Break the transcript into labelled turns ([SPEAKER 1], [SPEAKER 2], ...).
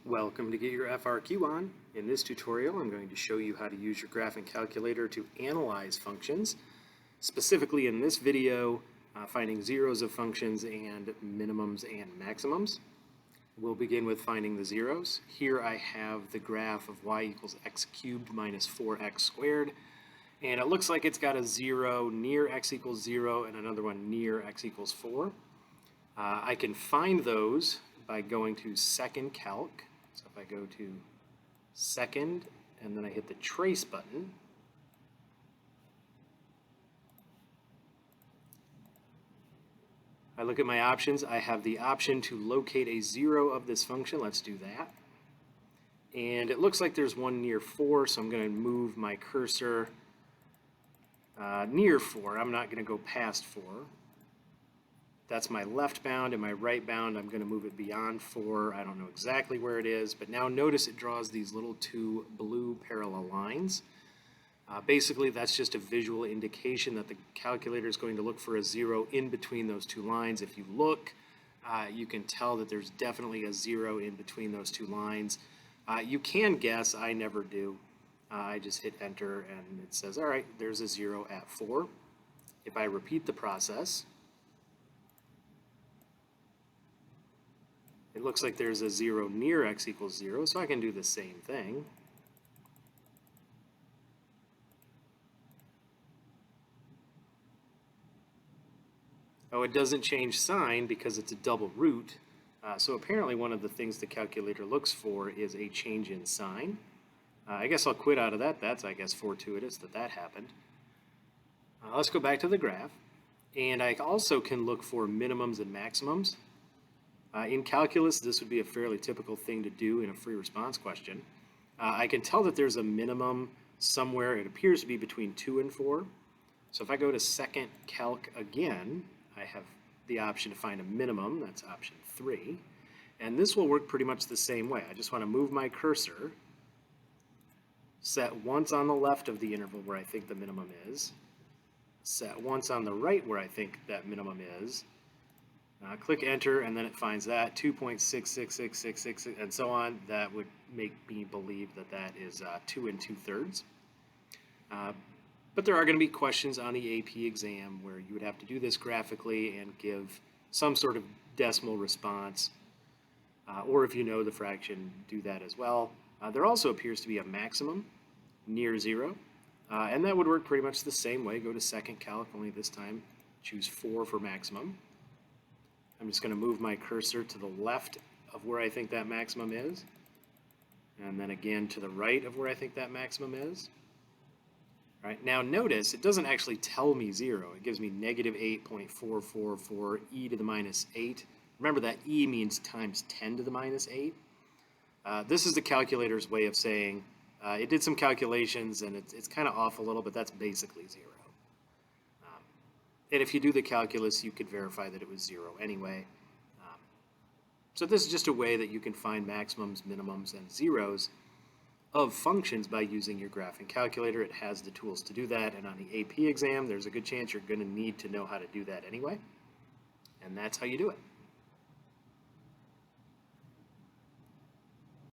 [SPEAKER 1] Welcome to Get Your FRQ On. In this tutorial, I'm going to show you how to use your graphing calculator to analyze functions. Specifically in this video, finding zeros of functions and minimums and maximums. We'll begin with finding the zeros. Here I have the graph of y equals x cubed minus 4x squared. And it looks like it's got a 0 near x equals 0 and another one near x equals 4. I can find those by going to second calc. So if I go to second and then I hit the trace button, I look at my options. I have the option to locate a 0 of this function. Let's do that. And it looks like there's one near 4, so I'm going to move my cursor near 4. I'm not going to go past 4. That's my left bound, and my right bound, I'm going to move it beyond 4. I don't know exactly where it is, but now notice it draws these little two blue parallel lines. Basically, that's just a visual indication that the calculator is going to look for a 0 in between those two lines. If you look, you can tell that there's definitely a 0 in between those two lines. You can guess, I never do. I just hit enter and it says, all right, there's a 0 at 4. If I repeat the process, it looks like there's a 0 near x equals 0, so I can do the same thing. Oh, it doesn't change sign because it's a double root. So apparently one of the things the calculator looks for is a change in sign. I guess I'll quit out of that. That's, I guess, fortuitous that happened. Let's go back to the graph. And I also can look for minimums and maximums. In calculus, this would be a fairly typical thing to do in a free response question. I can tell that there's a minimum somewhere. It appears to be between 2 and 4. So if I go to second calc again, I have the option to find a minimum. That's option 3. And this will work pretty much the same way. I just want to move my cursor, set once on the left of the interval where I think the minimum is, set once on the right where I think that minimum is, click enter, and then it finds that 2.66666 and so on. That would make me believe that that is 2 2/3. But there are going to be questions on the AP exam where you would have to do this graphically and give some sort of decimal response, or if you know the fraction, do that as well. There also appears to be a maximum near 0, and that would work pretty much the same way. Go to second calc, only this time choose 4 for maximum. I'm just going to move my cursor to the left of where I think that maximum is, and then again to the right of where I think that maximum is. All right, now notice it doesn't actually tell me 0. It gives me negative 8.444 e to the minus 8. Remember that e means times 10 to the minus 8. This is the calculator's way of saying it did some calculations and it's kind of off a little, but that's basically 0. And if you do the calculus, you could verify that it was 0 anyway. So this is just a way that you can find maximums, minimums, and zeros of functions by using your graphing calculator. It has the tools to do that, and on the AP exam, there's a good chance you're going to need to know how to do that anyway. And that's how you do it.